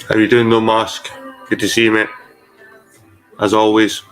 How you doing, No Mask? Good to see you, mate. As always.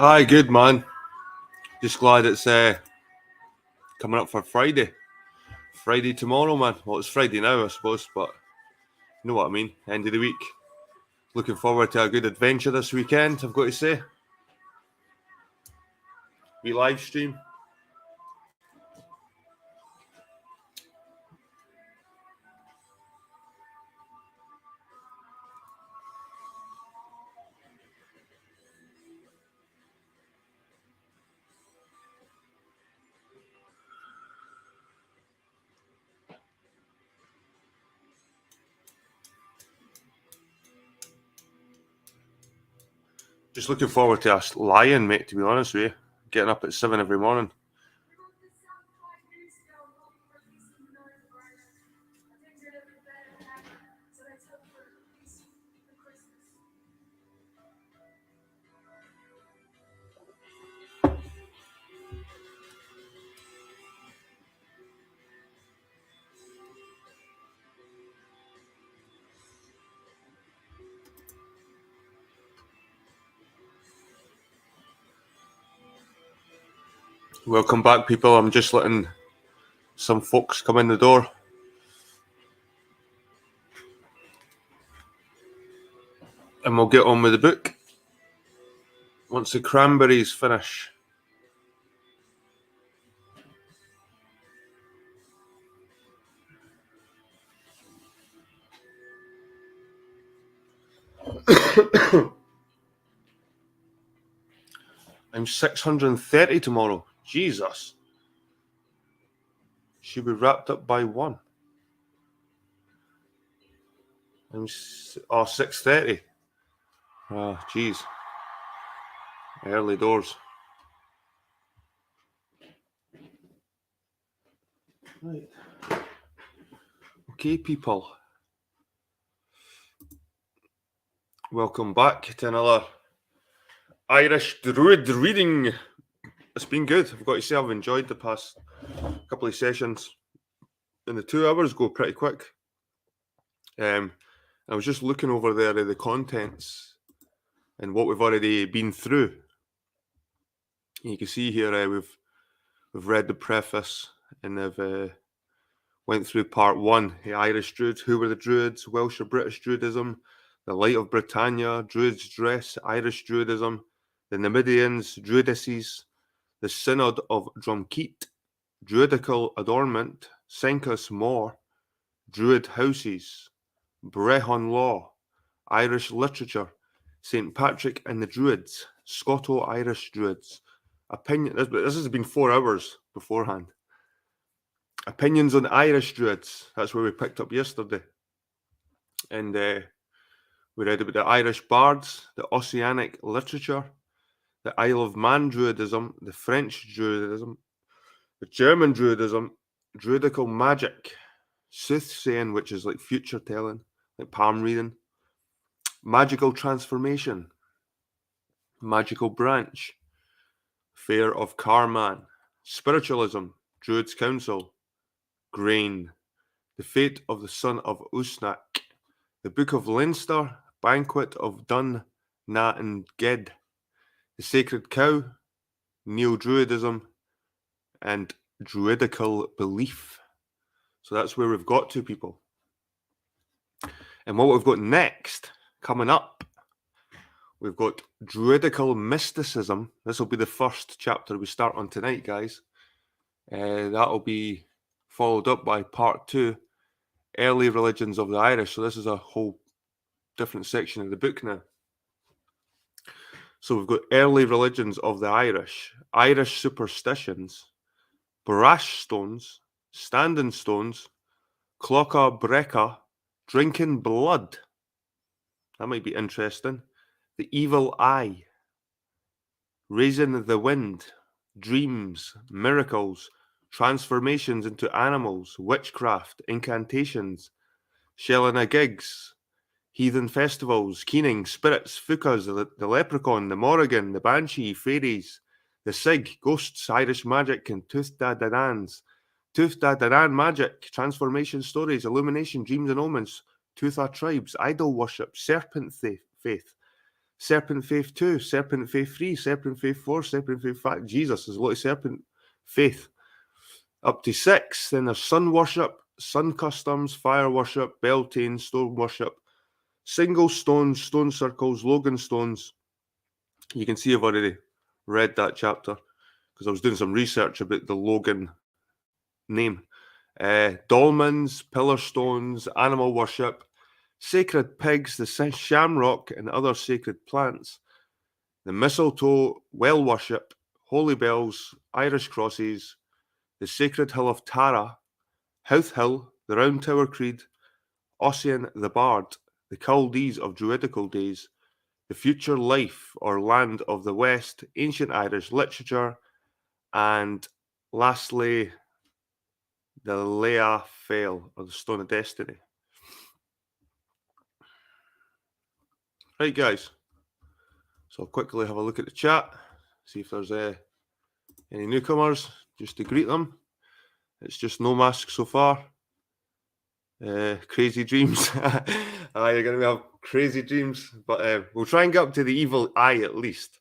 Hi, good man. Just glad it's coming up for Friday. Friday tomorrow, man. Well, it's Friday now, I suppose, but you know what I mean. End of the week. Looking forward to a good adventure this weekend, I've got to say. We live stream. Just looking forward to us lying, mate, to be honest with you. Getting up at 7 every morning. Welcome back, people. I'm just letting some folks come in the door. And we'll get on with the book once the cranberries finish. I'm 630 tomorrow. Jesus. Should be wrapped up by 1. I'm 6:30. Oh, jeez. Early doors. Right. Okay, people. Welcome back to another Irish Druid reading. It's been good. I've got to say I've enjoyed the past couple of sessions. And the 2 hours go pretty quick. I was just looking over there at the contents and what we've already been through. And you can see here we've read the preface and they've went through part 1, the Irish Druids. Who were the Druids? Welsh or British Druidism, the Light of Britannia, Druids' dress, Irish Druidism, the Numidians, Druidices, the Synod of Drumkeet, Druidical adornment, Sencus More, Druid houses, Brehon law, Irish literature, St. Patrick and the Druids, Scoto-Irish Druids. Opinion. This has been 4 hours beforehand. Opinions on Irish Druids. That's where we picked up yesterday. And we read about the Irish bards, the Ossianic literature, the Isle of Man Druidism, the French Druidism, the German Druidism, Druidical magic, soothsaying, which is like future telling, like palm reading, magical transformation, magical branch, fair of Carman, spiritualism, Druid's council, grain, the fate of the son of Usnak, the Book of Leinster, banquet of Dun, Na and Ged, the sacred cow, neo-Druidism, and druidical belief. So that's where we've got to, people. And what we've got next, coming up, we've got druidical mysticism. This will be the first chapter we start on tonight, guys. That'll be followed up by part 2, early religions of the Irish. So this is a whole different section of the book now. So we've got early religions of the Irish, Irish superstitions, brash stones, standing stones, clocha breca, drinking blood. That might be interesting. The evil eye, raising the wind, dreams, miracles, transformations into animals, witchcraft, incantations, shelling a gigs, heathen festivals, keening, spirits, fukas, the leprechaun, the morrigan, the banshee, fairies, the sig, ghosts, Irish magic, and Tuatha Dé Dananns. Tuatha Dé Danann magic, transformation stories, illumination, dreams and omens, Tuatha tribes, idol worship, serpent faith, Serpent Faith 2, Serpent Faith 3, Serpent Faith 4, Serpent Faith 5. Jesus, there's a lot of Serpent Faith. Up to 6. Then there's sun worship, sun customs, fire worship, Beltane, stone worship, single stones, stone circles, Logan stones. You can see I've already read that chapter because I was doing some research about the Logan name. Dolmens, pillar stones, animal worship, sacred pigs, the shamrock and other sacred plants, the mistletoe, well worship, holy bells, Irish crosses, the sacred hill of Tara, Howth Hill, the Round Tower Creed, Ossian the Bard, the Chaldees of Druidical days, the future life or land of the West, ancient Irish literature, and lastly, the Lea Fail, or the Stone of Destiny. Right, guys. So I'll quickly have a look at the chat, see if there's any newcomers, just to greet them. It's just no mask so far. Crazy dreams. You're going to have crazy dreams, but we'll try and get up to the evil eye at least.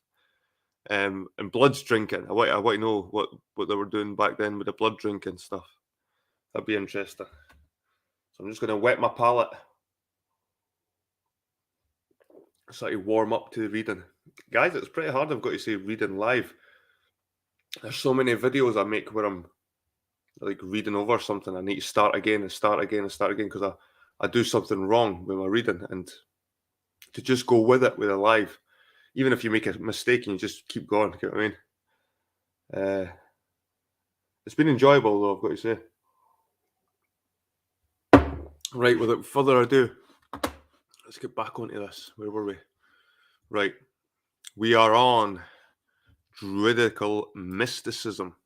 And blood's drinking. I want to know what they were doing back then with the blood drinking stuff. That'd be interesting. So I'm just going to wet my palate. So to warm up to the reading. Guys, it's pretty hard, I've got to say, reading live. There's so many videos I make where I'm like reading over something. I need to start again because I do something wrong with my reading, and to just go with it with a live, even if you make a mistake and you just keep going, you know what I mean? It's been enjoyable though, I've got to say. Right, without further ado, let's get back onto this. Where were we? Right, we are on Druidical mysticism.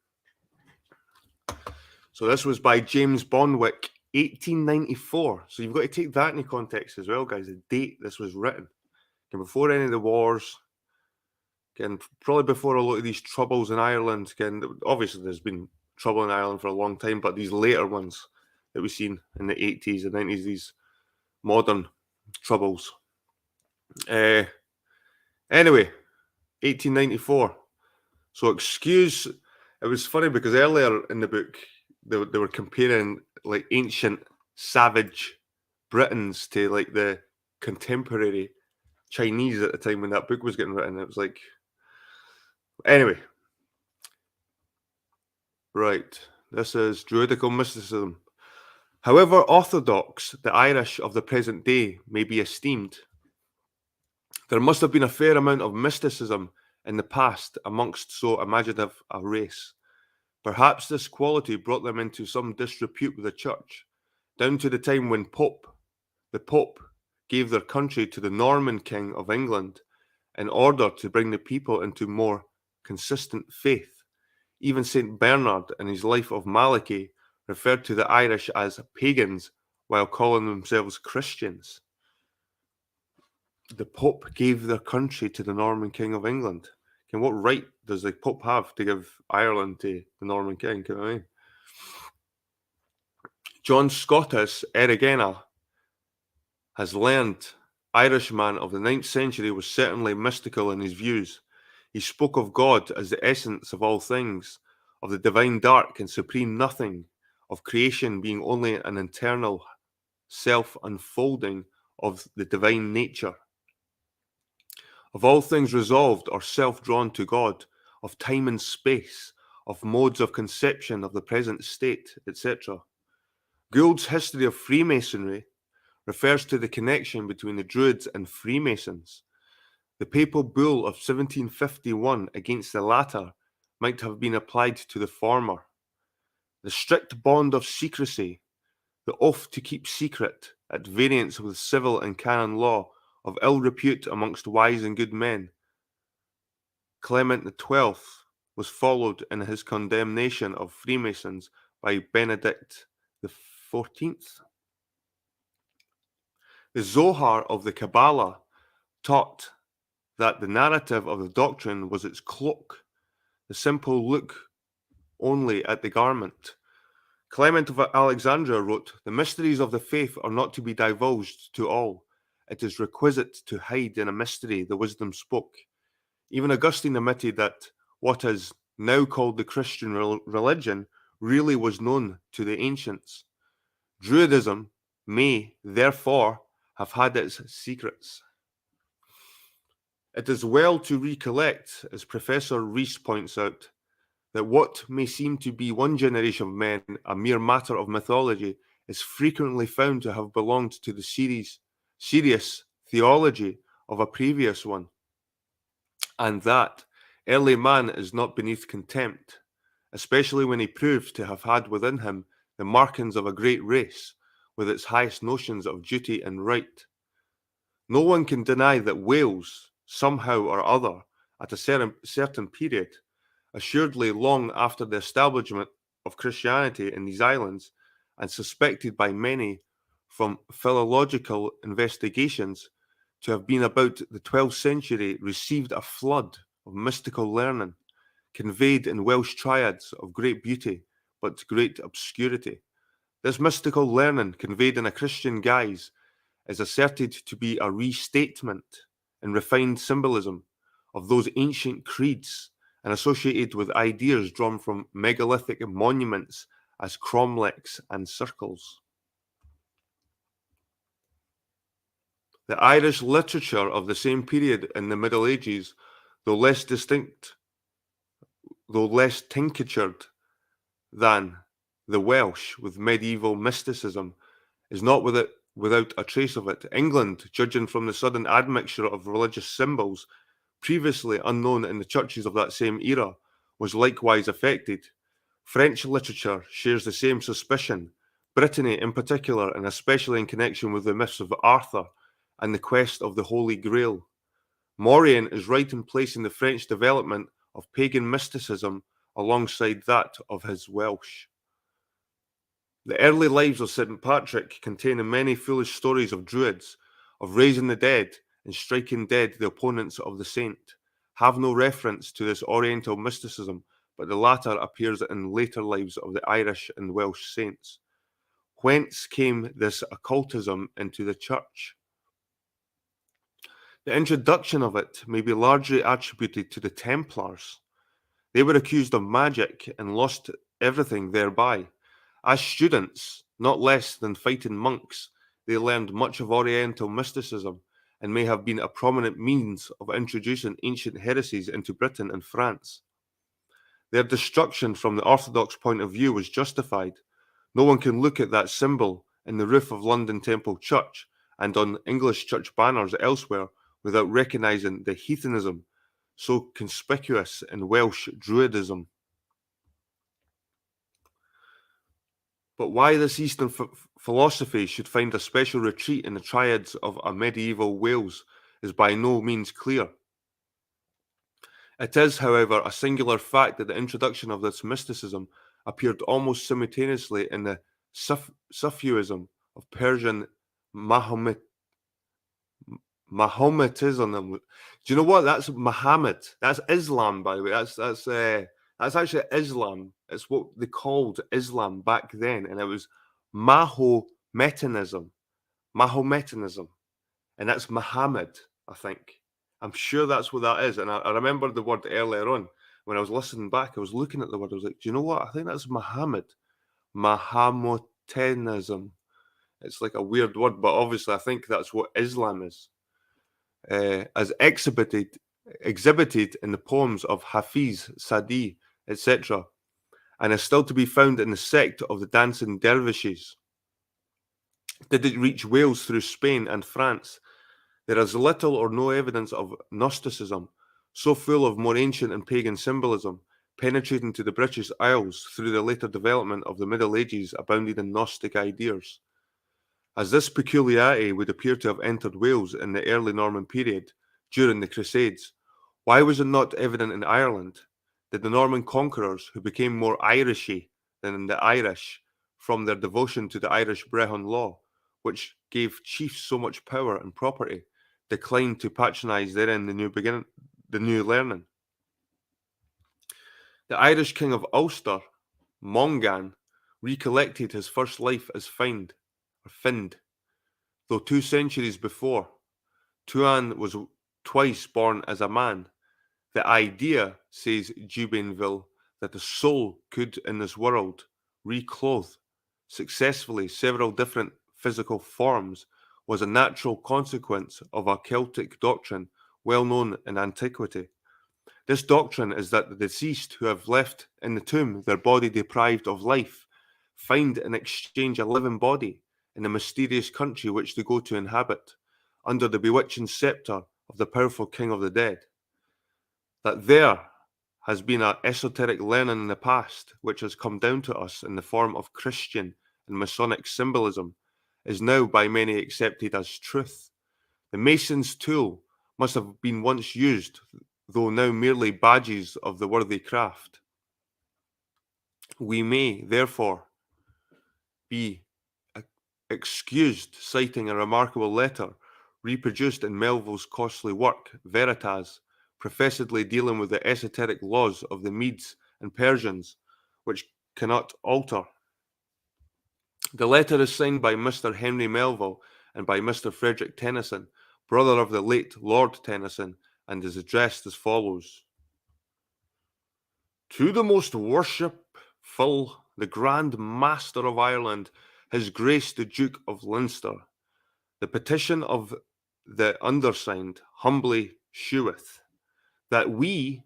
So this was by James Bonwick, 1894. So you've got to take that into context as well, guys. The date this was written. And before any of the wars, again, probably before a lot of these troubles in Ireland. Again, obviously there's been trouble in Ireland for a long time, but these later ones that we've seen in the 80s and 90s, these modern troubles. Anyway, 1894. So it was funny because earlier in the book, they were comparing like ancient savage Britons to like the contemporary Chinese at the time when that book was getting written. It was like, anyway, right. This is Druidical mysticism. However orthodox the Irish of the present day may be esteemed, there must have been a fair amount of mysticism in the past amongst so imaginative a race. Perhaps this quality brought them into some disrepute with the Church, down to the time when the Pope gave their country to the Norman King of England in order to bring the people into more consistent faith. Even St. Bernard, in his Life of Malachy, referred to the Irish as pagans while calling themselves Christians. The Pope gave their country to the Norman King of England. And what right does the Pope have to give Ireland to the Norman King? You know what I mean? John Scotus Erigena has learned Irishman of the 9th century was certainly mystical in his views. He spoke of God as the essence of all things, of the divine dark and supreme nothing, of creation being only an internal self-unfolding of the divine nature, of all things resolved or self-drawn to God, of time and space, of modes of conception of the present state, etc. Gould's History of Freemasonry refers to the connection between the Druids and Freemasons. The papal bull of 1751 against the latter might have been applied to the former. The strict bond of secrecy, the oath to keep secret, at variance with civil and canon law, of ill repute amongst wise and good men. Clement XII was followed in his condemnation of Freemasons by Benedict XIV. The Zohar of the Kabbalah taught that the narrative of the doctrine was its cloak, the simple look only at the garment. Clement of Alexandria wrote, "The mysteries of the faith are not to be divulged to all. It is requisite to hide in a mystery the wisdom spoke." Even Augustine admitted that what is now called the Christian religion really was known to the ancients. Druidism may, therefore, have had its secrets. It is well to recollect, as Professor Rees points out, that what may seem to be one generation of men a mere matter of mythology is frequently found to have belonged to the serious theology of a previous one, and that early man is not beneath contempt, especially when he proves to have had within him the markings of a great race, with its highest notions of duty and right. No one can deny that Wales, somehow or other, at a certain period, assuredly long after the establishment of Christianity in these islands, and suspected by many from philological investigations to have been about the 12th century, received a flood of mystical learning, conveyed in Welsh triads of great beauty but great obscurity. This mystical learning, conveyed in a Christian guise, is asserted to be a restatement and refined symbolism of those ancient creeds and associated with ideas drawn from megalithic monuments as cromlechs and circles. The Irish literature of the same period in the Middle Ages, though less tinctured than the Welsh with medieval mysticism, is not without a trace of it. England, judging from the sudden admixture of religious symbols previously unknown in the churches of that same era, was likewise affected. French literature shares the same suspicion, Brittany in particular, and especially in connection with the myths of Arthur and the quest of the Holy Grail. Maurien is right in placing the French development of pagan mysticism alongside that of his Welsh. The early lives of St. Patrick contain many foolish stories of Druids, of raising the dead and striking dead the opponents of the saint, have no reference to this Oriental mysticism, but the latter appears in later lives of the Irish and Welsh saints. Whence came this occultism into the church? The introduction of it may be largely attributed to the Templars. They were accused of magic and lost everything thereby. As students, not less than fighting monks, they learned much of Oriental mysticism and may have been a prominent means of introducing ancient heresies into Britain and France. Their destruction from the Orthodox point of view was justified. No one can look at that symbol in the roof of London Temple Church and on English church banners elsewhere without recognising the heathenism so conspicuous in Welsh Druidism. But why this Eastern philosophy should find a special retreat in the triads of a medieval Wales is by no means clear. It is, however, a singular fact that the introduction of this mysticism appeared almost simultaneously in the Sufism of Persian Mahometism. Do you know what? That's Muhammad. That's Islam, by the way. That's actually Islam. It's what they called Islam back then, and it was Mahometanism. Mahometanism, and that's Muhammad, I think. I'm sure that's what that is. And I remember the word earlier on when I was listening back. I was looking at the word. I was like, do you know what? I think that's Muhammad. Mahometenism. It's like a weird word, but obviously I think that's what Islam is. As exhibited in the poems of Hafiz, Sadi, etc., and is still to be found in the sect of the dancing dervishes. Did it reach Wales through Spain and France? There is little or no evidence of Gnosticism, so full of more ancient and pagan symbolism, penetrating to the British Isles through the later development of the Middle Ages abounding in Gnostic ideas. As this peculiarity would appear to have entered Wales in the early Norman period, during the Crusades, why was it not evident in Ireland? Did the Norman conquerors, who became more Irishy than the Irish from their devotion to the Irish Brehon law, which gave chiefs so much power and property, decline to patronise therein the new learning? The Irish king of Ulster, Mongan, recollected his first life as Find, though 2 centuries before. Tuan was twice born as a man. The idea, says Jubainville, that the soul could in this world reclothe successfully several different physical forms was a natural consequence of a Celtic doctrine well known in antiquity. This doctrine is that the deceased who have left in the tomb their body deprived of life find in exchange a living body in the mysterious country which they go to inhabit, under the bewitching sceptre of the powerful king of the dead. That there has been an esoteric learning in the past which has come down to us in the form of Christian and Masonic symbolism is now by many accepted as truth. The mason's tool must have been once used, though now merely badges of the worthy craft. We may, therefore, be excused citing a remarkable letter reproduced in Melville's costly work, Veritas, professedly dealing with the esoteric laws of the Medes and Persians, which cannot alter. The letter is signed by Mr. Henry Melville and by Mr. Frederick Tennyson, brother of the late Lord Tennyson, and is addressed as follows. To the most worshipful, the Grand Master of Ireland, His Grace the Duke of Leinster, the petition of the undersigned humbly sheweth, that we,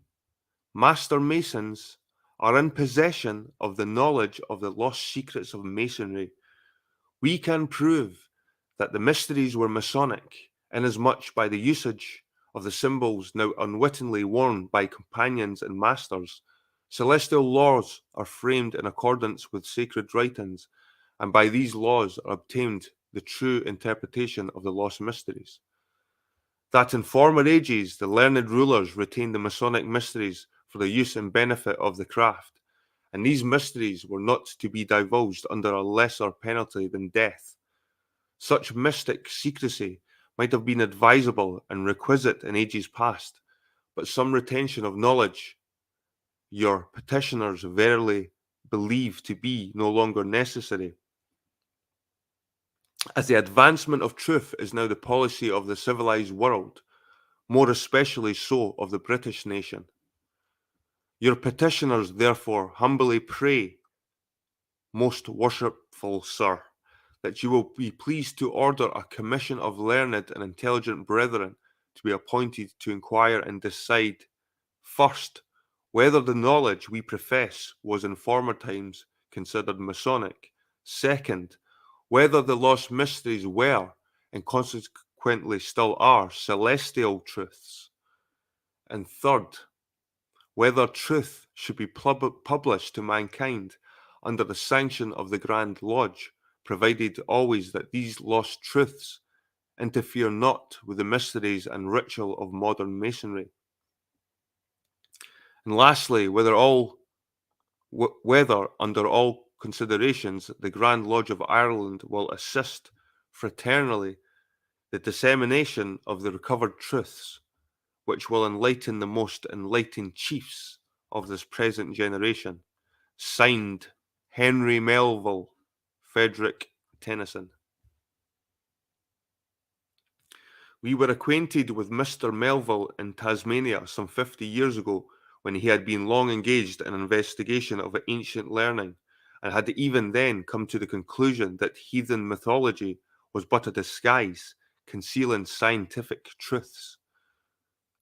Master Masons, are in possession of the knowledge of the lost secrets of Masonry. We can prove that the mysteries were Masonic, inasmuch by the usage of the symbols now unwittingly worn by companions and masters, celestial laws are framed in accordance with sacred writings, and by these laws are obtained the true interpretation of the lost mysteries. That in former ages the learned rulers retained the Masonic mysteries for the use and benefit of the craft, and these mysteries were not to be divulged under a lesser penalty than death. Such mystic secrecy might have been advisable and requisite in ages past, but some retention of knowledge your petitioners verily believe to be no longer necessary. As the advancement of truth is now the policy of the civilized world, more especially so of the British nation, your petitioners therefore humbly pray, most worshipful sir, that you will be pleased to order a commission of learned and intelligent brethren to be appointed to inquire and decide, first, whether the knowledge we profess was in former times considered Masonic; second, whether the lost mysteries were, and consequently still are, celestial truths; and third, whether truth should be published to mankind under the sanction of the Grand Lodge, provided always that these lost truths interfere not with the mysteries and ritual of modern masonry. And lastly, whether under all considerations the Grand Lodge of Ireland will assist fraternally the dissemination of the recovered truths, which will enlighten the most enlightened chiefs of this present generation. Signed, Henry Melville, Frederick Tennyson. We were acquainted with Mr. Melville in Tasmania some 50 years ago, when he had been long engaged in investigation of ancient learning, and had even then come to the conclusion that heathen mythology was but a disguise concealing scientific truths.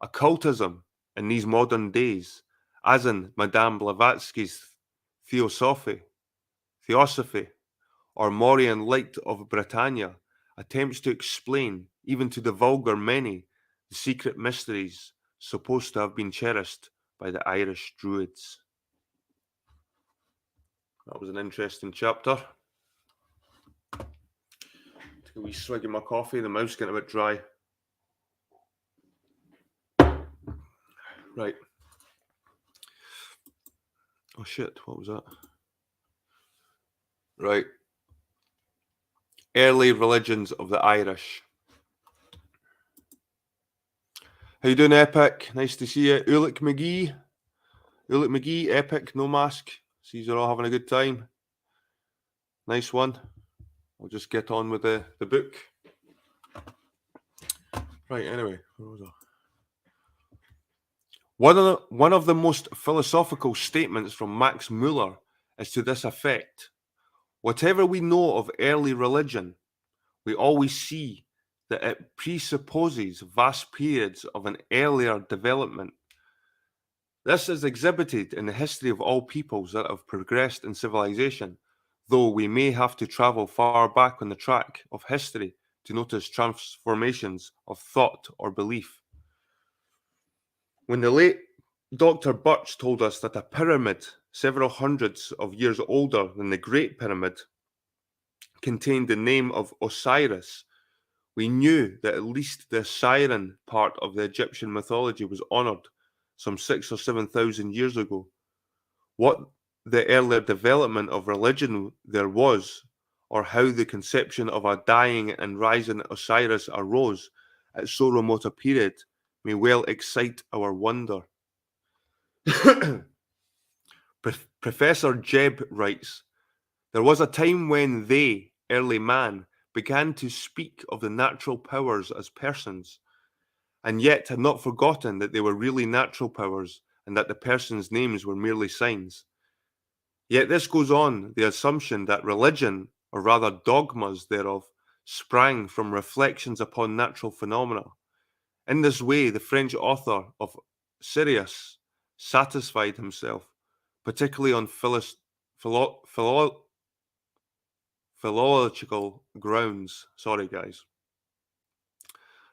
Occultism in these modern days, as in Madame Blavatsky's Theosophy, or Maurian Light of Britannia, attempts to explain, even to the vulgar many, the secret mysteries supposed to have been cherished by the Irish Druids. That was an interesting chapter. Take a wee swig of my coffee, the mouth's getting a bit dry. Right. Oh shit, what was that? Right. Early religions of the Irish. How you doing, Epic? Nice to see you. Ulick McGee, Epic, no mask. Sees you're all having a good time. Nice one. I'll just get on with the book. Right, anyway, where was I? One of the most philosophical statements from Max Muller is to this effect: whatever we know of early religion, we always see that it presupposes vast periods of an earlier development. This is exhibited in the history of all peoples that have progressed in civilization, though we may have to travel far back on the track of history to notice transformations of thought or belief. When the late Dr. Birch told us that a pyramid several hundreds of years older than the Great Pyramid contained the name of Osiris, we knew that at least the Siren part of the Egyptian mythology was honoured some 6,000 or 7,000 years ago. What the earlier development of religion there was, or how the conception of a dying and rising Osiris arose at so remote a period, may well excite our wonder. Professor Jebb writes, there was a time when they, early man, began to speak of the natural powers as persons, and yet had not forgotten that they were really natural powers and that the persons' names were merely signs. Yet this goes on the assumption that religion, or rather dogmas thereof, sprang from reflections upon natural phenomena. In this way, the French author of Sirius satisfied himself, particularly on philological grounds.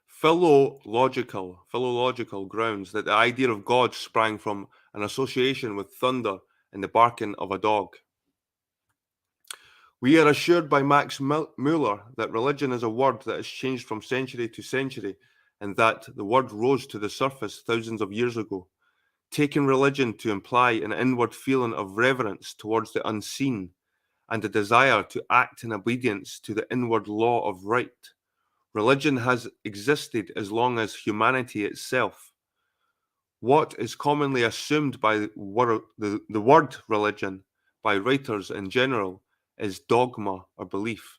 Philological grounds that the idea of God sprang from an association with thunder and the barking of a dog. We are assured by Max Muller that religion is a word that has changed from century to century, and that the word rose to the surface thousands of years ago. taking religion to imply an inward feeling of reverence towards the unseen and a desire to act in obedience to the inward law of right. Religion has existed as long as humanity itself. What is commonly assumed by the word religion by writers in general is dogma or belief.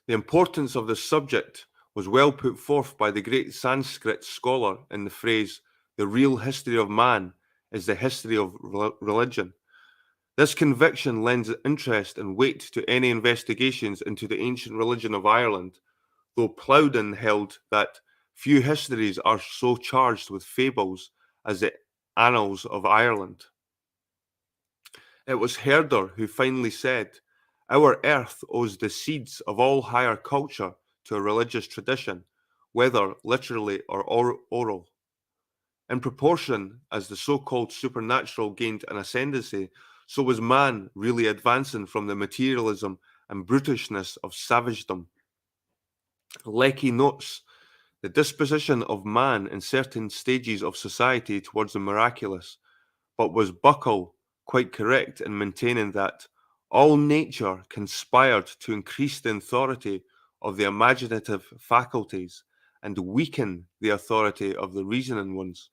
The importance of this subject was well put forth by the great Sanskrit scholar in the phrase, "The real history of man is the history of religion." This conviction lends interest and weight to any investigations into the ancient religion of Ireland, though Plowden held that few histories are so charged with fables as the Annals of Ireland. It was Herder who finally said, "Our earth owes the seeds of all higher culture to a religious tradition, whether literally or oral." In proportion as the so-called supernatural gained an ascendancy, so was man really advancing from the materialism and brutishness of savagedom. Lecky notes the disposition of man in certain stages of society towards the miraculous, but was Buckle quite correct in maintaining that all nature conspired to increase the authority of the imaginative faculties and weaken the authority of the reasoning ones?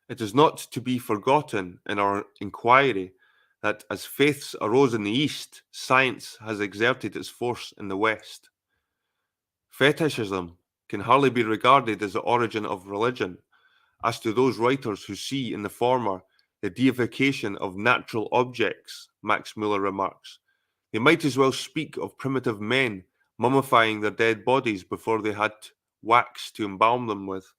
It is not to be forgotten in our inquiry that as faiths arose in the East, science has exerted its force in the West. Fetishism can hardly be regarded as the origin of religion, as to those writers who see in the former the deification of natural objects, Max Muller remarks. They might as well speak of primitive men mummifying their dead bodies before they had wax to embalm them with.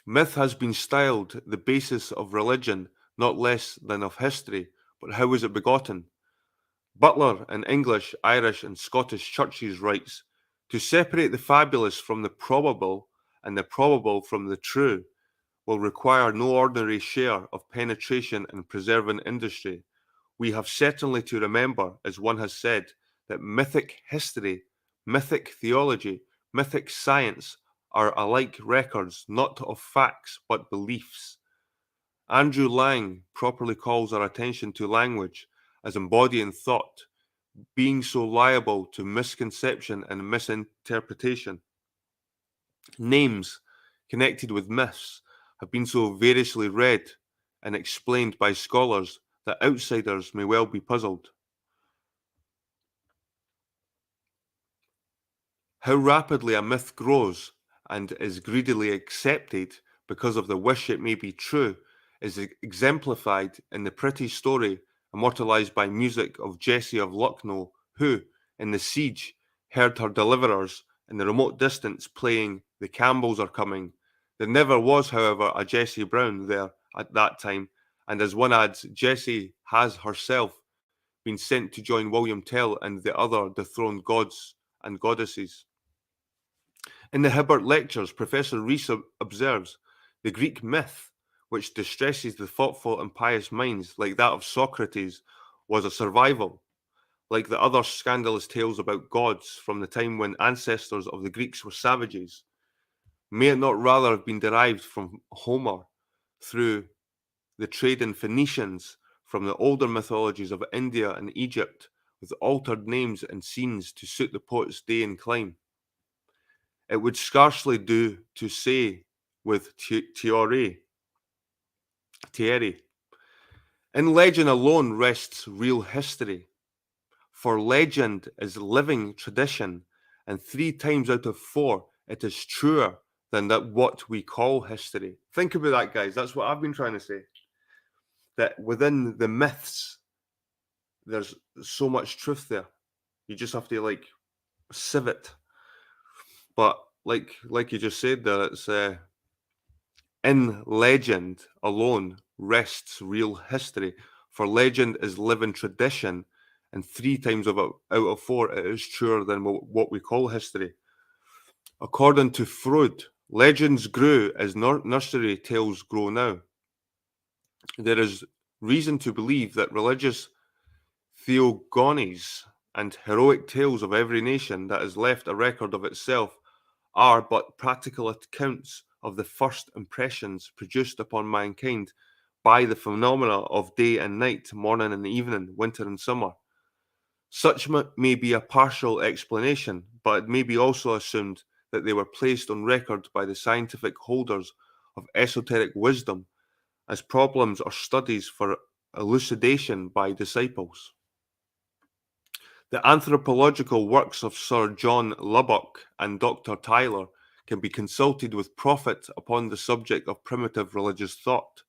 Myth has been styled the basis of religion, not less than of history, but how was it begotten? Butler in English, Irish, and Scottish churches writes, "To separate the fabulous from the probable and the probable from the true will require no ordinary share of penetration and preserving industry. We have certainly to remember, as one has said, that mythic history, mythic theology, mythic science are alike records not of facts but beliefs." Andrew Lang properly calls our attention to language as embodying thought, being so liable to misconception and misinterpretation. Names connected with myths have been so variously read and explained by scholars that outsiders may well be puzzled. How rapidly a myth grows and is greedily accepted because of the wish it may be true is exemplified in the pretty story immortalized by music of Jessie of Lucknow, who, in the siege, heard her deliverers in the remote distance playing "The Campbells Are Coming." There never was, however, a Jessie Brown there at that time, and as one adds, Jessie has herself been sent to join William Tell and the other dethroned gods and goddesses. In the Hibbert Lectures, Professor Rees observes, "The Greek myth, which distresses the thoughtful and pious minds, like that of Socrates, was a survival, like the other scandalous tales about gods from the time when ancestors of the Greeks were savages. May it not rather have been derived from Homer through the trading Phoenicians, from the older mythologies of India and Egypt, with altered names and scenes to suit the poet's day and clime? It would scarcely do to say with Thierry, in legend alone rests real history, for legend is living tradition, and 3 times out of 4 it is truer than that what we call history." Think about that, guys. That's what I've been trying to say. That within the myths, there's so much truth there. You just have to sieve it. But like you just said there, it's in legend alone rests real history. For legend is living tradition, and 3 times out of 4 it is truer than what we call history. According to Freud, legends grew as nursery tales grow now. There is reason to believe that religious theogonies and heroic tales of every nation that has left a record of itself are but practical accounts of the first impressions produced upon mankind by the phenomena of day and night, morning and evening, winter and summer. Such may be a partial explanation, but it may be also assumed that they were placed on record by the scientific holders of esoteric wisdom as problems or studies for elucidation by disciples. The anthropological works of Sir John Lubbock and Dr. Tyler can be consulted with profit upon the subject of primitive religious thought.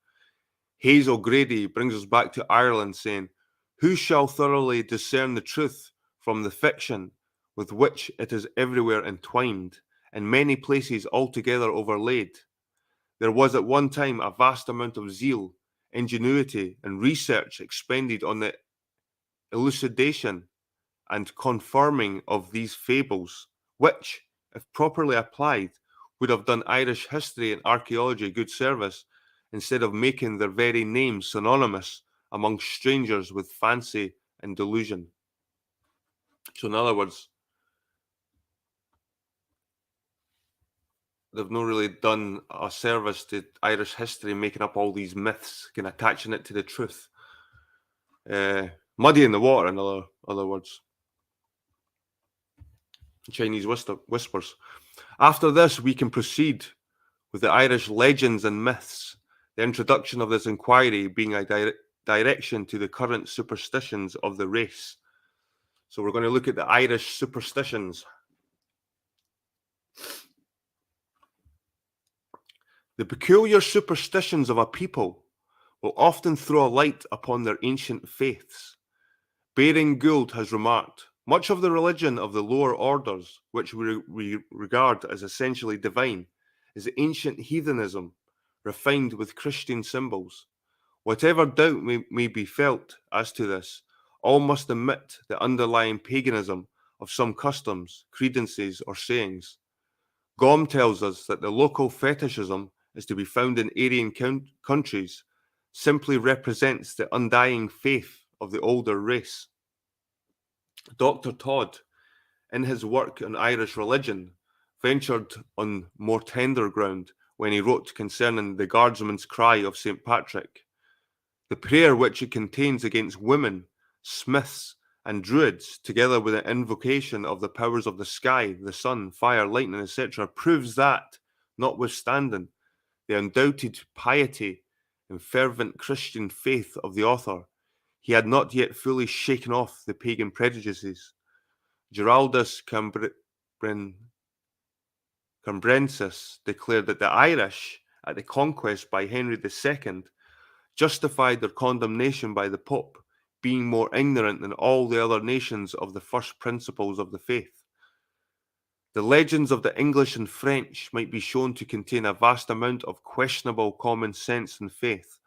Hayes O'Grady brings us back to Ireland, saying, "Who shall thoroughly discern the truth from the fiction with which it is everywhere entwined, in many places altogether overlaid? There was at one time a vast amount of zeal, ingenuity, and research expended on the elucidation and confirming of these fables, which, if properly applied, would have done Irish history and archaeology good service, instead of making their very names synonymous among strangers with fancy and delusion." So, in other words, they've not really done a service to Irish history, making up all these myths and attaching it to the truth. Muddying the water, in other words. Chinese whispers. After this, we can proceed with the Irish legends and myths, the introduction of this inquiry being a direction to the current superstitions of the race. So we're going to look at the Irish superstitions. The peculiar superstitions of a people will often throw a light upon their ancient faiths. Baring Gould has remarked, much of the religion of the lower orders, which we regard as essentially divine, is ancient heathenism, refined with Christian symbols. Whatever doubt may be felt as to this, all must admit the underlying paganism of some customs, credences, or sayings. Gom tells us that the local fetishism is to be found in Aryan countries, simply represents the undying faith of the older race. Dr. Todd, in his work on Irish religion, ventured on more tender ground when he wrote concerning the guardsman's cry of St. Patrick. The prayer which it contains against women, smiths, and druids, together with the invocation of the powers of the sky, the sun, fire, lightning, etc., proves that, notwithstanding the undoubted piety and fervent Christian faith of the author, he had not yet fully shaken off the pagan prejudices. Giraldus Cambrensis declared that the Irish, at the conquest by Henry II, justified their condemnation by the Pope, being more ignorant than all the other nations of the first principles of the faith. The legends of the English and French might be shown to contain a vast amount of questionable common sense and faith,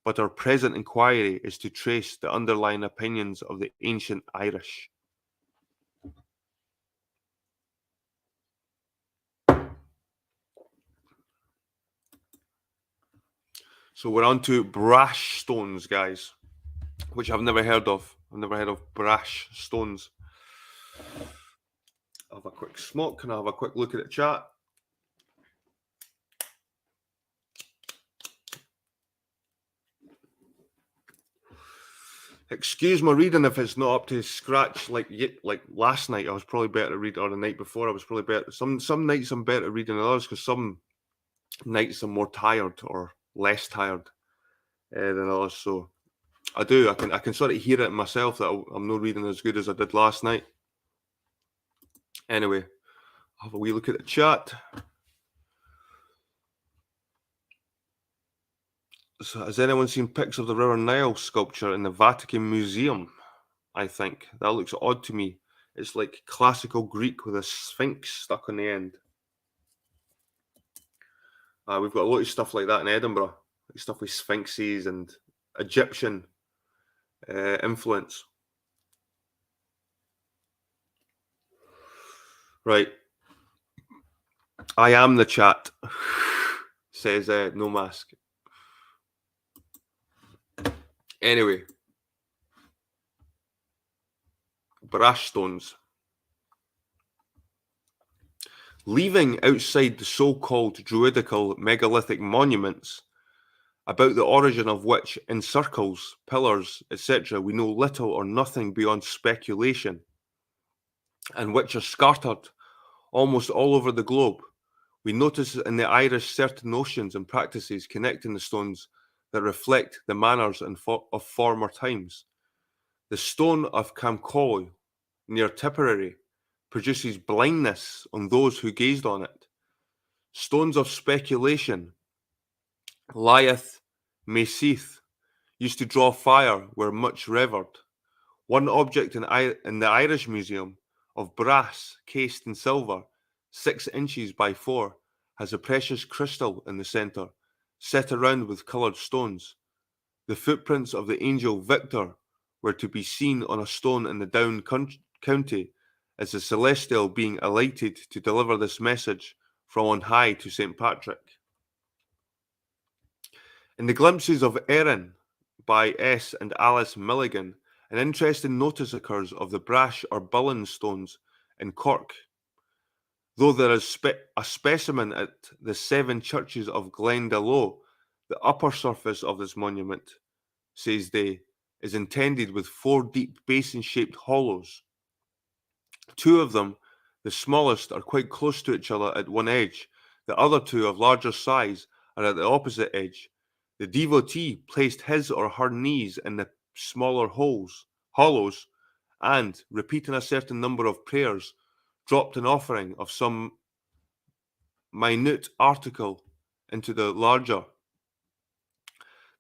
but our present inquiry is to trace the underlying opinions of the ancient Irish. So we're on to brash stones, guys, which I've never heard of. I've never heard of brash stones. I'll have a quick smoke and I'll have a quick look at the chat. Excuse my reading if it's not up to scratch like last night. I was probably better to read, or the night before. I was probably better. Some nights I'm better at reading than others because some nights I'm more tired or less tired than others. So I can sort of hear it myself that I'm not reading as good as I did last night. Anyway, I'll have a wee look at the chat. So has anyone seen pics of the River Nile sculpture in the Vatican Museum? I think that looks odd to me. It's like classical Greek with a sphinx stuck on the end. We've got a lot of stuff like that in Edinburgh, like stuff with sphinxes and Egyptian influence. Right. I am the chat, says No Mask. Anyway, brash stones. Leaving outside the so-called Druidical megalithic monuments, about the origin of which in circles, pillars, etc., we know little or nothing beyond speculation, and which are scattered almost all over the globe, we notice in the Irish certain notions and practices connecting the stones that reflect the manners of former times. The stone of Camcoy, near Tipperary, produces blindness on those who gazed on it. Stones of speculation, Liath, Maceath, used to draw fire, were much revered. One object in the Irish Museum of brass cased in silver, 6 inches by 4, has a precious crystal in the centre, set around with coloured stones. The footprints of the angel Victor were to be seen on a stone in the Down County as the celestial being alighted to deliver this message from on high to St. Patrick. In the Glimpses of Erin by S. and Alice Milligan, an interesting notice occurs of the brash or bullion stones in Cork. Though there is a specimen at the 7 churches of Glendalough, the upper surface of this monument, says they, is intended with 4 deep basin-shaped hollows. 2 of them, the smallest, are quite close to each other at one edge. The other 2 of larger size are at the opposite edge. The devotee placed his or her knees in the smaller hollows, and, repeating a certain number of prayers, dropped an offering of some minute article into the larger.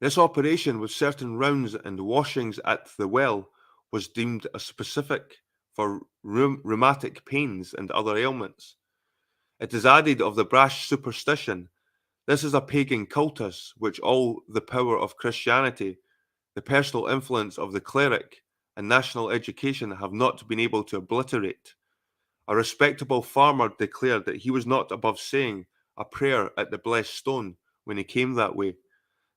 This operation, with certain rounds and washings at the well, was deemed a specific for rheumatic pains and other ailments. It is added of the brash superstition, this is a pagan cultus which all the power of Christianity, the personal influence of the cleric, and national education have not been able to obliterate. A respectable farmer declared that he was not above saying a prayer at the blessed stone when he came that way.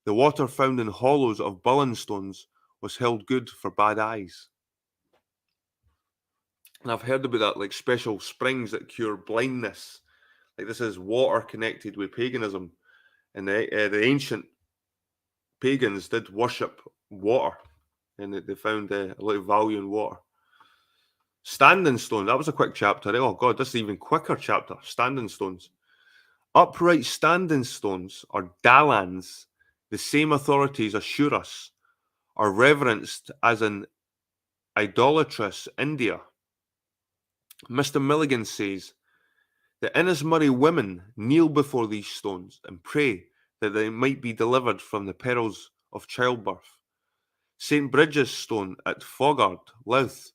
The water found in hollows of bullion stones was held good for bad eyes. And I've heard about that, like special springs that cure blindness. Like this is water connected with paganism. And the ancient pagans did worship water. And they found a lot of value in water. Standing stone, that was a quick chapter. Oh God, this is an even quicker chapter. Standing stones. Upright standing stones, or dalans, the same authorities assure us, are reverenced as in idolatrous India. Mr. Milligan says, the Innismurray women kneel before these stones and pray that they might be delivered from the perils of childbirth. St. Bridget's stone at Fogard, Louth,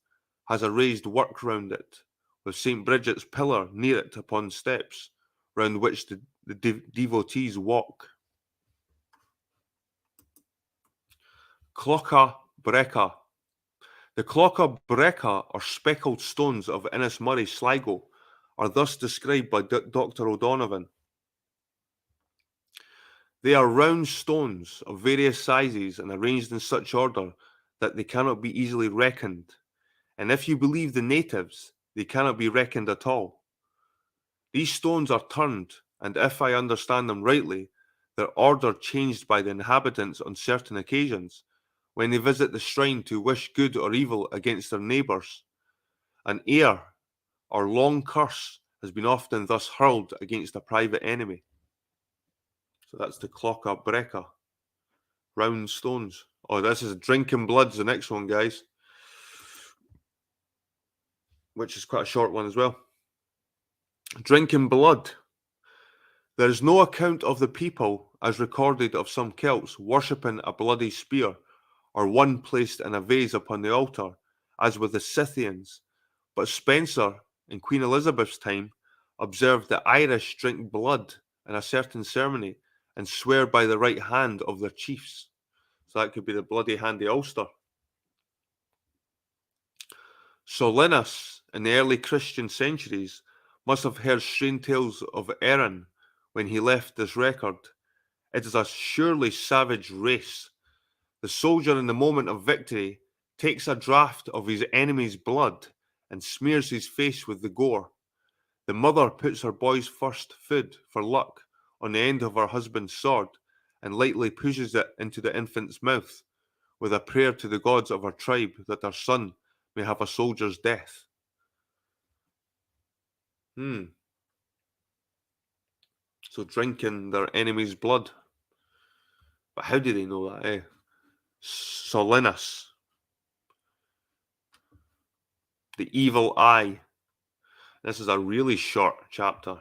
has a raised work round it, with St. Bridget's pillar near it upon steps, round which the devotees walk. Clocha Breca. The Clocha Breca, or speckled stones of Innismurray, Sligo, are thus described by Dr. O'Donovan. They are round stones of various sizes and arranged in such order that they cannot be easily reckoned. And if you believe the natives, they cannot be reckoned at all. These stones are turned, and if I understand them rightly, their order changed by the inhabitants on certain occasions, when they visit the shrine to wish good or evil against their neighbours. An air or long curse has been often thus hurled against a private enemy. So that's the Clocha Breca. Round stones. Oh, this is Drinking Blood's the next one, guys. Which is quite a short one as well. Drinking blood. There is no account of the people, as recorded of some Celts, worshipping a bloody spear, or one placed in a vase upon the altar, as with the Scythians. But Spencer, in Queen Elizabeth's time, observed the Irish drink blood in a certain ceremony and swear by the right hand of their chiefs. So that could be the bloody handy Ulster. Solinus, in the early Christian centuries, must have heard strange tales of Erin when he left this record. It is a surely savage race. The soldier in the moment of victory takes a draught of his enemy's blood and smears his face with the gore. The mother puts her boy's first food for luck on the end of her husband's sword and lightly pushes it into the infant's mouth with a prayer to the gods of her tribe that her son may have a soldier's death. So drinking their enemy's blood. But how do they know that, eh? Solinus. The evil eye. This is a really short chapter.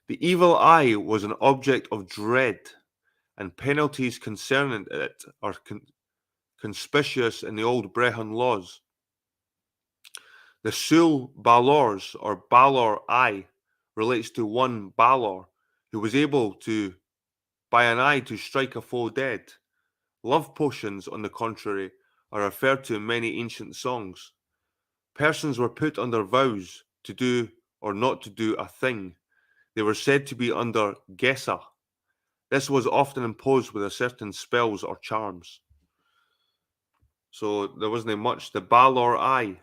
The evil eye was an object of dread, and penalties concerning it are conspicuous in the old Brehon laws. The Sul Balors, or Balor eye, relates to one Balor who was able to, by an eye, to strike a foe dead. Love potions, on the contrary, are referred to in many ancient songs. Persons were put under vows to do or not to do a thing. They were said to be under Gesa. This was often imposed with a certain spells or charms. So there wasn't much. The Balor eye.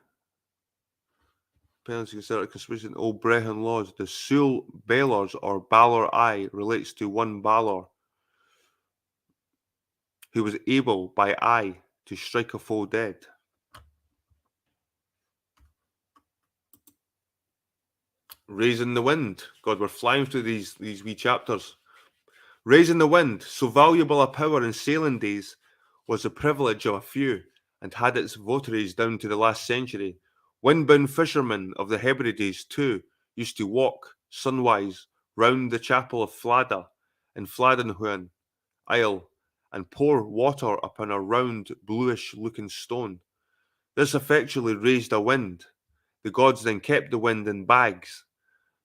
Penalty considered conspicuous in old Brehon laws. The Sul Balors, or Balor eye, relates to one Balor who was able by eye to strike a foe dead. Raising the wind. God, we're flying through these wee chapters. Raising the wind, so valuable a power in sailing days, was the privilege of a few, and had its votaries down to the last century. Windbound fishermen of the Hebrides, too, used to walk, sunwise, round the chapel of Flada in Fladenhuan Isle, and pour water upon a round, bluish-looking stone. This effectually raised a wind. The gods then kept the wind in bags.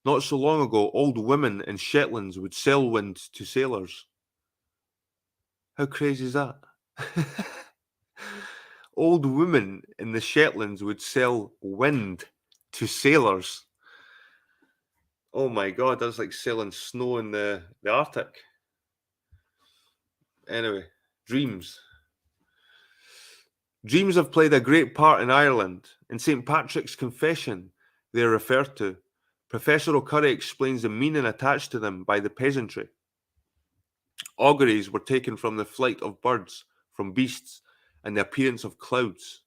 Not so long ago, old women in Shetlands would sell wind to sailors. How crazy is that? Old women in the Shetlands would sell wind to sailors. Oh my God, that's like selling snow in the Arctic. Anyway, dreams. Dreams have played a great part in Ireland. In St. Patrick's Confession, they are referred to. Professor O'Curry explains the meaning attached to them by the peasantry. Auguries were taken from the flight of birds, from beasts, and the appearance of clouds.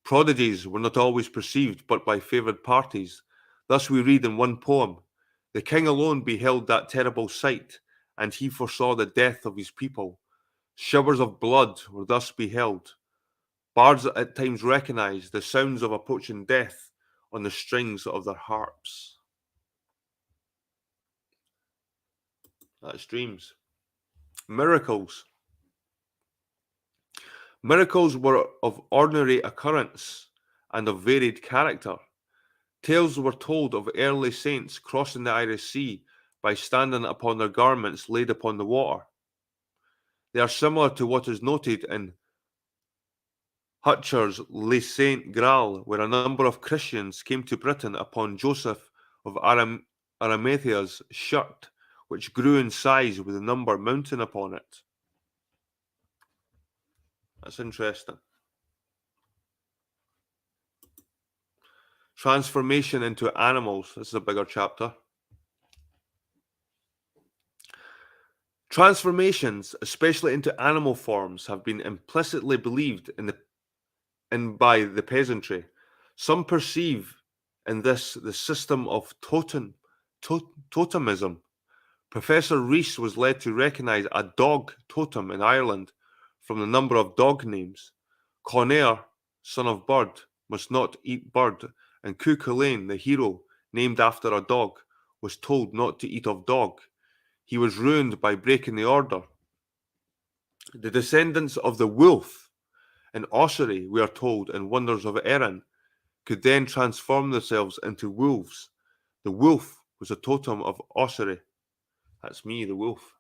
Prodigies were not always perceived but by favoured parties. Thus we read in one poem, "The king alone beheld that terrible sight, and he foresaw the death of his people. Showers of blood were thus beheld. Bards at times recognised the sounds of approaching death on the strings of their harps." That's dreams. Miracles. Miracles were of ordinary occurrence and of varied character. Tales were told of early saints crossing the Irish Sea by standing upon their garments laid upon the water. They are similar to what is noted in Hutcher's Les Saint Graal, where a number of Christians came to Britain upon Joseph of Arimathea's shirt, which grew in size with a number mounting upon it. That's interesting. Transformation into animals. This is a bigger chapter. Transformations, especially into animal forms, have been implicitly believed in by the peasantry. Some perceive in this the system of totemism. Professor Rees was led to recognise a dog totem in Ireland from the number of dog names. Conair, son of bird, must not eat bird, and Cuchulainn, the hero, named after a dog, was told not to eat of dog. He was ruined by breaking the order. The descendants of the wolf in Ossory, we are told in Wonders of Erin, could then transform themselves into wolves. The wolf was a totem of Ossory. That's me, the wolf.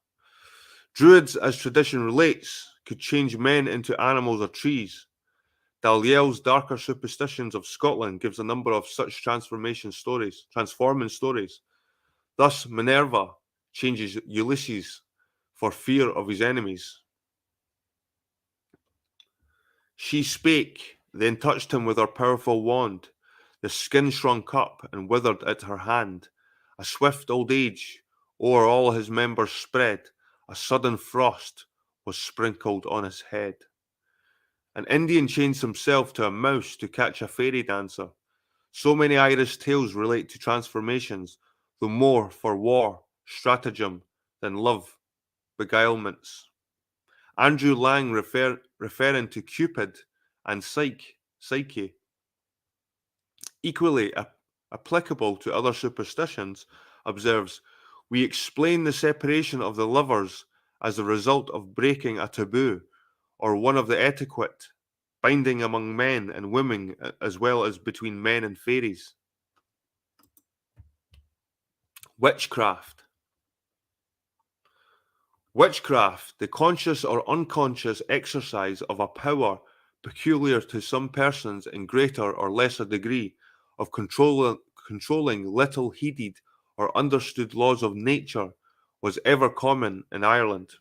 Druids, as tradition relates, could change men into animals or trees. Dalyell's Darker Superstitions of Scotland gives a number of such transforming stories. Thus, Minerva changes Ulysses for fear of his enemies. She spake, then touched him with her powerful wand. The skin shrunk up and withered at her hand. A swift old age o'er all his members spread. A sudden frost was sprinkled on his head. An Indian chains himself to a mouse to catch a fairy dancer. So many Irish tales relate to transformations, though more for war, stratagem, than love, beguilements. Andrew Lang, referring to Cupid and Psyche, equally applicable to other superstitions, observes, "We explain the separation of the lovers as the result of breaking a taboo, or one of the etiquette, binding among men and women as well as between men and fairies." Witchcraft. Witchcraft, the conscious or unconscious exercise of a power peculiar to some persons in greater or lesser degree of controlling little heeded or understood laws of nature, was ever common in Ireland.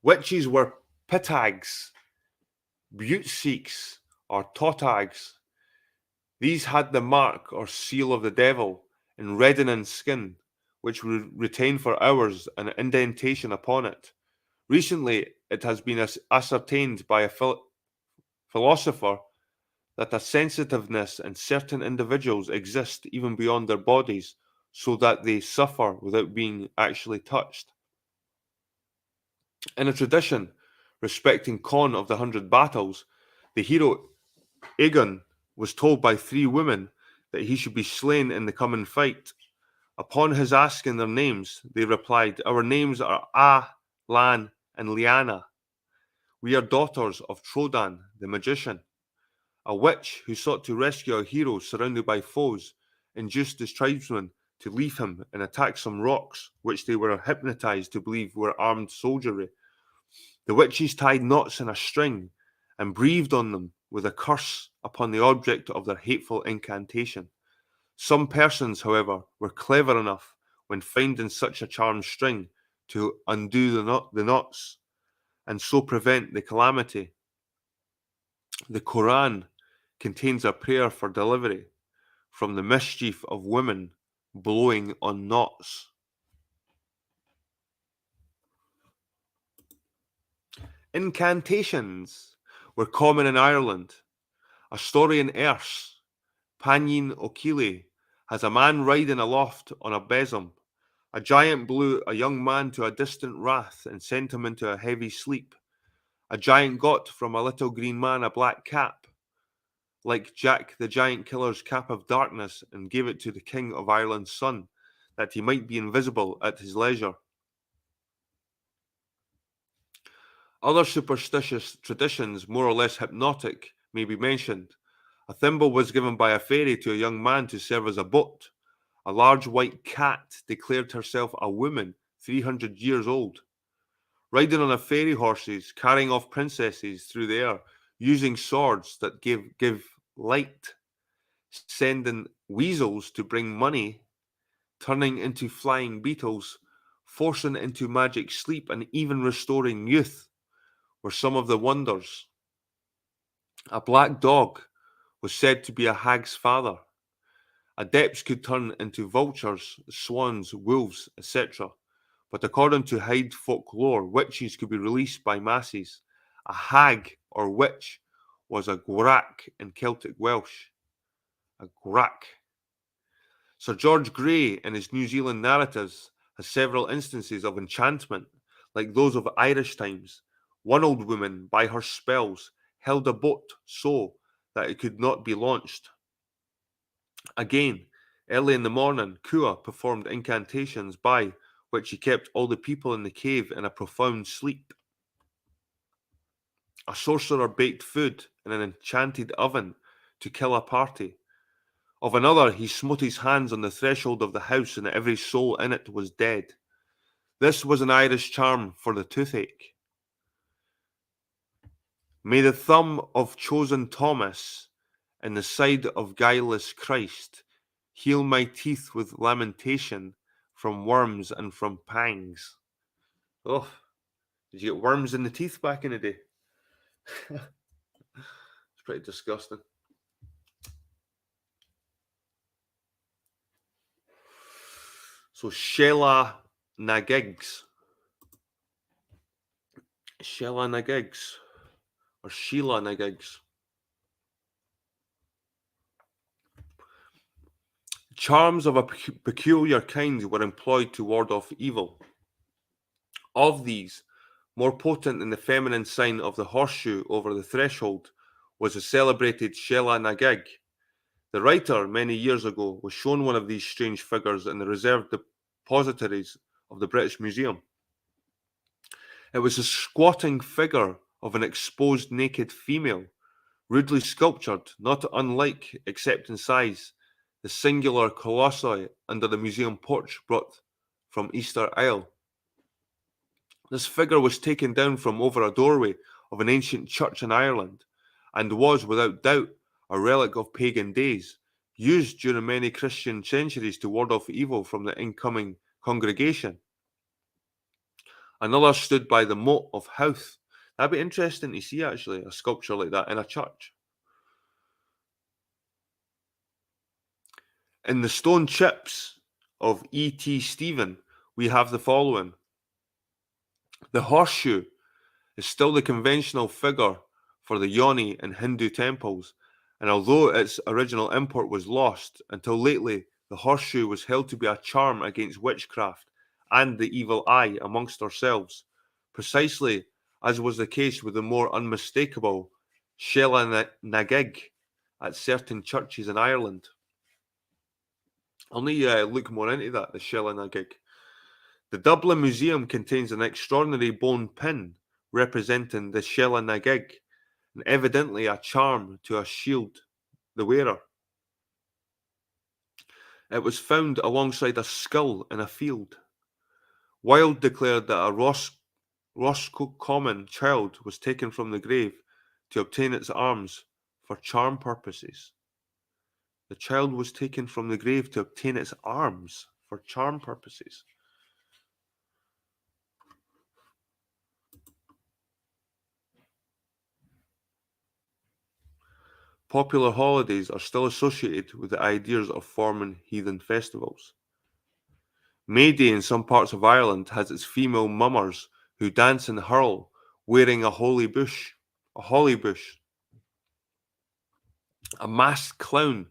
Witches were pitags, buteseeks, or totags. These had the mark or seal of the devil in reddening skin, which would retain for hours an indentation upon it. Recently, it has been ascertained by a philosopher that a sensitiveness in certain individuals exists even beyond their bodies, so that they suffer without being actually touched. In a tradition respecting Conn of the Hundred Battles, the hero Aegon was told by three women that he should be slain in the coming fight. Upon his asking their names, they replied, "Our names are Lan, and Lyanna. We are daughters of Trodan, the magician." A witch who sought to rescue a hero surrounded by foes induced his tribesmen to leave him and attack some rocks, which they were hypnotized to believe were armed soldiery. The witches tied knots in a string and breathed on them with a curse upon the object of their hateful incantation. Some persons, however, were clever enough, when finding such a charmed string, to undo the knots and so prevent the calamity. The Quran contains a prayer for delivery from the mischief of women blowing on knots. Incantations were common in Ireland. A story in Erse, Panyin O'Keefe, has a man riding aloft on a besom. A giant blew a young man to a distant wrath and sent him into a heavy sleep. A giant got from a little green man a black cap, like Jack the Giant Killer's cap of darkness, and gave it to the King of Ireland's son, that he might be invisible at his leisure. Other superstitious traditions, more or less hypnotic, may be mentioned. A thimble was given by a fairy to a young man to serve as a boat. A large white cat declared herself a woman 300 years old. Riding on a fairy horses, carrying off princesses through the air, using swords that give light, sending weasels to bring money, turning into flying beetles, forcing into magic sleep, and even restoring youth were some of the wonders. A black dog was said to be a hag's father. Adepts could turn into vultures, swans, wolves, etc. But according to Hyde folklore, witches could be released by masses. A hag or witch was a gwrac in Celtic Welsh. A gwrac. Sir George Grey, in his New Zealand narratives, has several instances of enchantment, like those of Irish times. One old woman, by her spells, held a boat so that it could not be launched. Again, early in the morning, Kua performed incantations by which he kept all the people in the cave in a profound sleep. A sorcerer baked food in an enchanted oven to kill a party. Of another, he smote his hands on the threshold of the house, and every soul in it was dead. This was an Irish charm for the toothache. May the thumb of chosen Thomas and the side of guileless Christ heal my teeth with lamentation from worms and from pangs. Oh, did you get worms in the teeth back in the day? It's pretty disgusting. So Sheila Nagigs. Sheila Nagigs. Or Sheila Nagigs. Charms of a peculiar kind were employed to ward off evil. Of these, more potent than the feminine sign of the horseshoe over the threshold was the celebrated Sheila Nagig. The writer, many years ago, was shown one of these strange figures in the reserved depositories of the British Museum. It was a squatting figure of an exposed naked female, rudely sculptured, not unlike, except in size, the singular colossi under the museum porch brought from Easter Isle. This figure was taken down from over a doorway of an ancient church in Ireland and was, without doubt, a relic of pagan days, used during many Christian centuries to ward off evil from the incoming congregation. Another stood by the moat of Howth. That'd be interesting to see, actually, a sculpture like that in a church. In the stone chips of E.T. Stephen, we have the following. The horseshoe is still the conventional figure for the yoni in Hindu temples, and although its original import was lost, until lately the horseshoe was held to be a charm against witchcraft and the evil eye amongst ourselves, precisely as was the case with the more unmistakable Sheila Nagig at certain churches in Ireland. I'll need to look more into that, the Sheila Nagig. The Dublin Museum contains an extraordinary bone pin representing the Sheila Nagig, and evidently a charm to a shield the wearer. It was found alongside a skull in a field. Wilde declared that a Roscommon child was taken from the grave to obtain its arms for charm purposes. The child was taken from the grave to obtain its arms for charm purposes. Popular holidays are still associated with the ideas of foreign heathen festivals. May Day in some parts of Ireland has its female mummers who dance and hurl wearing a holly bush. A masked clown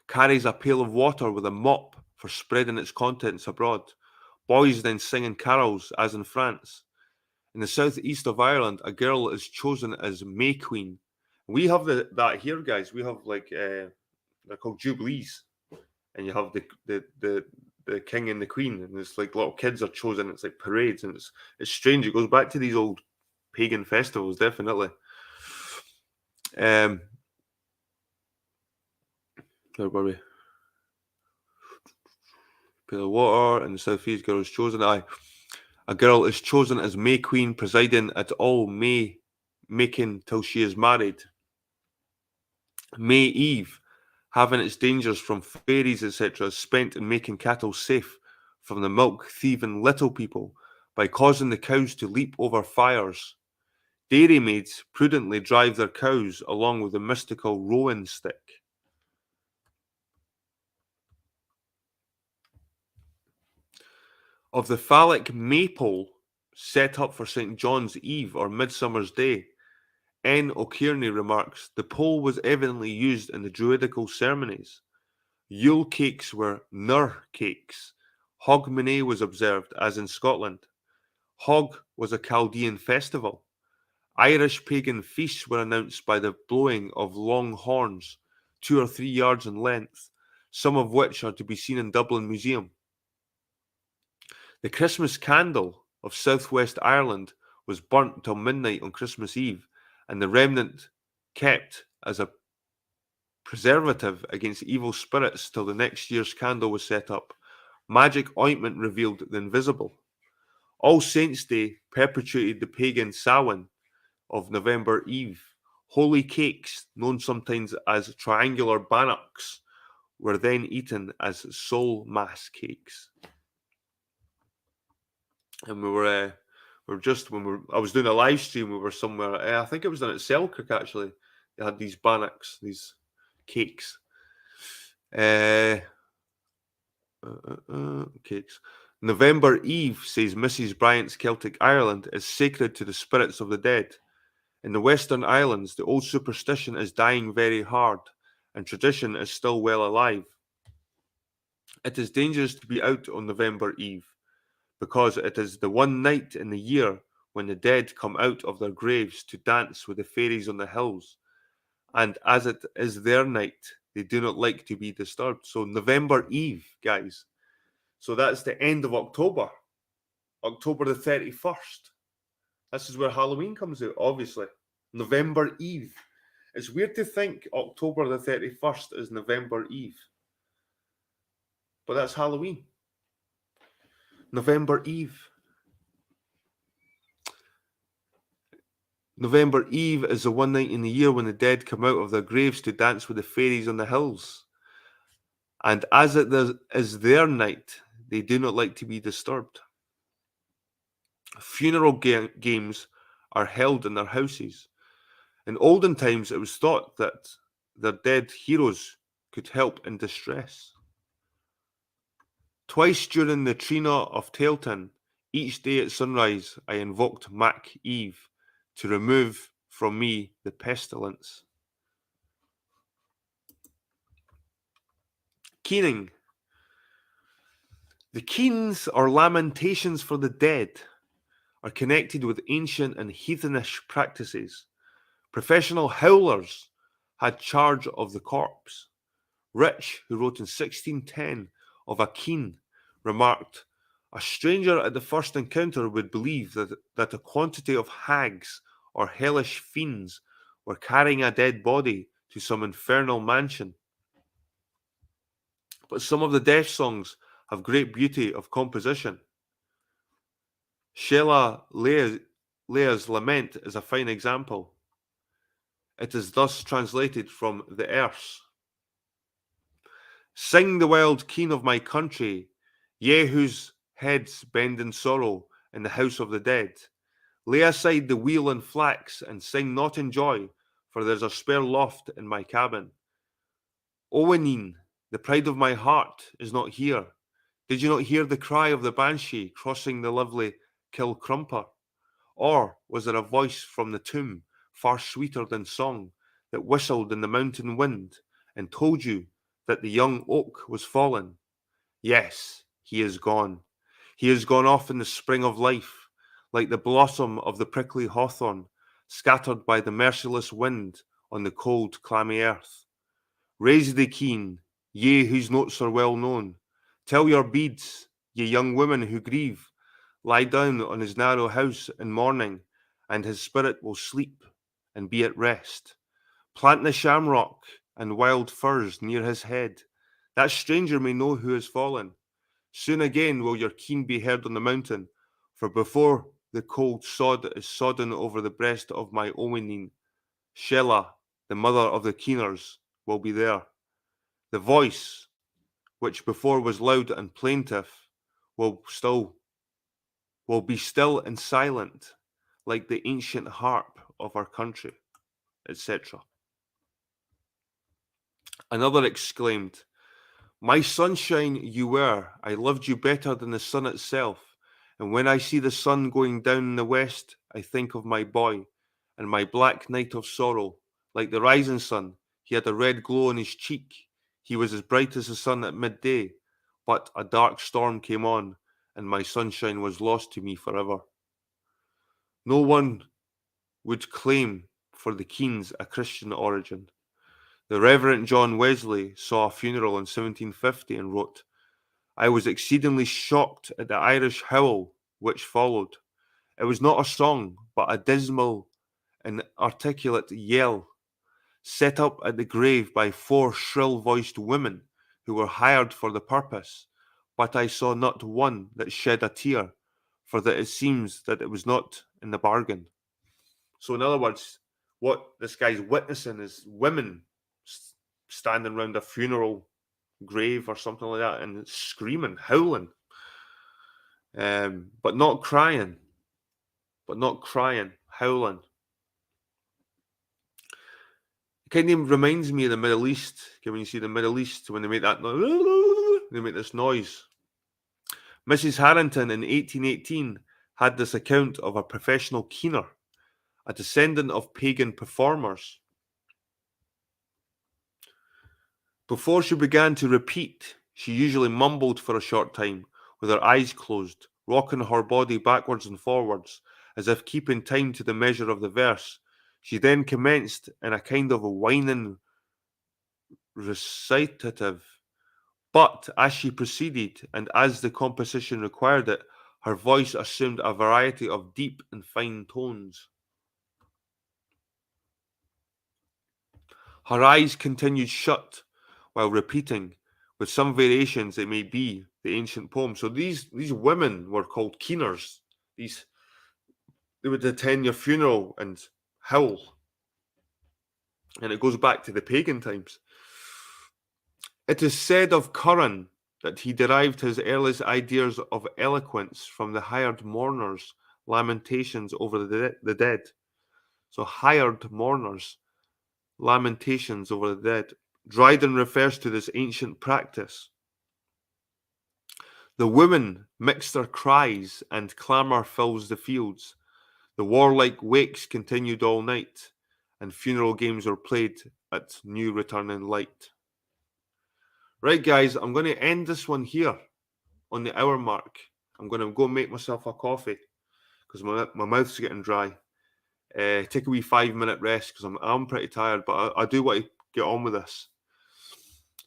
carries a pail of water with a mop for spreading its contents abroad. Boys then sing in carols, as in France. In the southeast of Ireland, a girl is chosen as May Queen. We have that here, guys. We have they're called jubilees, and you have the king and the queen, and it's like little kids are chosen. It's like parades, and it's strange. It goes back to these old pagan festivals, definitely. Where were we? Pail of water, and the southeast girl is chosen. A girl is chosen as May Queen, presiding at all May making till she is married. May Eve, having its dangers from fairies, etc., is spent in making cattle safe from the milk-thieving little people by causing the cows to leap over fires. Dairymaids prudently drive their cows along with the mystical rowan stick. Of the phallic maypole set up for St. John's Eve or Midsummer's Day, N. O'Kearney remarks, the pole was evidently used in the Druidical ceremonies. Yule cakes were Nur cakes. Hogmanay was observed, as in Scotland. Hog was a Chaldean festival. Irish pagan feasts were announced by the blowing of long horns, 2 or 3 yards in length, some of which are to be seen in Dublin Museum. The Christmas candle of southwest Ireland was burnt till midnight on Christmas Eve, and the remnant kept as a preservative against evil spirits till the next year's candle was set up. Magic ointment revealed the invisible. All Saints' Day perpetuated the pagan Samhain of November Eve. Holy cakes, known sometimes as triangular bannocks, were then eaten as soul mass cakes. And I was doing a live stream, we were somewhere, I think it was down at Selkirk actually. They had these bannocks, these cakes. Cakes. November Eve, says Mrs. Bryant's Celtic Ireland, is sacred to the spirits of the dead. In the Western Islands, the old superstition is dying very hard, and tradition is still well alive. It is dangerous to be out on November Eve, because it is the one night in the year when the dead come out of their graves to dance with the fairies on the hills. And as it is their night, they do not like to be disturbed. So, November Eve, guys. So, that's the end of October, October the 31st. This is where Halloween comes out, obviously. November Eve. It's weird to think October the 31st is November Eve. But that's Halloween. November Eve. November Eve is the one night in the year when the dead come out of their graves to dance with the fairies on the hills. And as it is their night, they do not like to be disturbed. Funeral games are held in their houses. In olden times, it was thought that their dead heroes could help in distress. Twice during the Trina of Tailton, each day at sunrise, I invoked Mac Eve to remove from me the pestilence. Keening. The keens, or lamentations for the dead, are connected with ancient and heathenish practices. Professional howlers had charge of the corpse. Rich, who wrote in 1610 of a keen, remarked, "A stranger at the first encounter would believe that a quantity of hags or hellish fiends were carrying a dead body to some infernal mansion." But some of the death songs have great beauty of composition. Sheila Leah's Lament is a fine example. It is thus translated from the Erse. Sing the wild keen of my country, ye whose heads bend in sorrow in the house of the dead. Lay aside the wheel and flax, and sing not in joy, for there's a spare loft in my cabin. Oweneen, the pride of my heart, is not here. Did you not hear the cry of the banshee crossing the lovely Kilcrumper? Or was there a voice from the tomb, far sweeter than song, that whistled in the mountain wind and told you that the young oak was fallen? Yes, he is gone. He is gone off in the spring of life, like the blossom of the prickly hawthorn, scattered by the merciless wind on the cold, clammy earth. Raise the keen, ye whose notes are well known. Tell your beads, ye young women who grieve. Lie down on his narrow house in mourning, and his spirit will sleep and be at rest. Plant the shamrock and wild firs near his head. That stranger may know who has fallen. Soon again will your keen be heard on the mountain, for before the cold sod is sodden over the breast of my Oweneen, Sheila, the mother of the keeners, will be there. The voice, which before was loud and plaintive, will be still and silent, like the ancient harp of our country, etc. Another exclaimed, "My sunshine you were, I loved you better than the sun itself, and when I see the sun going down in the west, I think of my boy, and my black night of sorrow, like the rising sun, he had a red glow on his cheek, he was as bright as the sun at midday, but a dark storm came on, and my sunshine was lost to me forever." No one would claim for the Keens a Christian origin. The Reverend John Wesley saw a funeral in 1750 and wrote, "I was exceedingly shocked at the Irish howl which followed. It was not a song, but a dismal and articulate yell, set up at the grave by 4 shrill-voiced women who were hired for the purpose, but I saw not one that shed a tear, for that it seems that it was not in the bargain." So in other words, what this guy's witnessing is women standing around a funeral grave or something like that and screaming, howling, but not crying, howling. It kind of reminds me of the Middle East. When you see the Middle East, when they make that noise, they make this noise. Mrs. Harrington in 1818 had this account of a professional keener, a descendant of pagan performers. Before she began to repeat, she usually mumbled for a short time, with her eyes closed, rocking her body backwards and forwards, as if keeping time to the measure of the verse. She then commenced in a kind of a whining recitative. But as she proceeded, and as the composition required it, her voice assumed a variety of deep and fine tones. Her eyes continued shut while repeating, with some variations it may be, the ancient poem. So these women were called keeners. They would attend your funeral and howl. And it goes back to the pagan times. It is said of Curran that he derived his earliest ideas of eloquence from the hired mourners' lamentations over the dead. So hired mourners' lamentations over the dead. Dryden refers to this ancient practice. The women mix their cries, and clamour fills the fields. The warlike wakes continued all night, and funeral games were played at new returning light. Right, guys, I'm going to end this one here on the hour mark. I'm going to go make myself a coffee because my mouth's getting dry. Take a wee 5-minute rest because I'm pretty tired, but I do want to get on with this.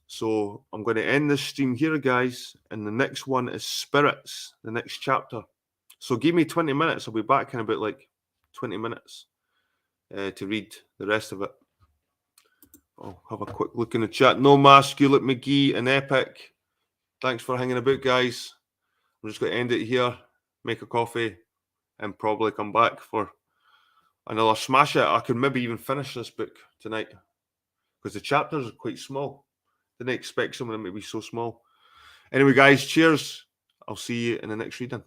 So I'm going to end this stream here, guys, and the next one is Spirits, the next chapter. So give me 20 minutes. I'll be back in about like 20 minutes to read the rest of it. I'll have a quick look in the chat. No Mask, Hewlett McGee, and Epic. Thanks for hanging about, guys. I'm just going to end it here, make a coffee, and probably come back for another smash it. I could maybe even finish this book tonight because the chapters are quite small. Didn't expect some of them to be so small. Anyway, guys, cheers. I'll see you in the next reading.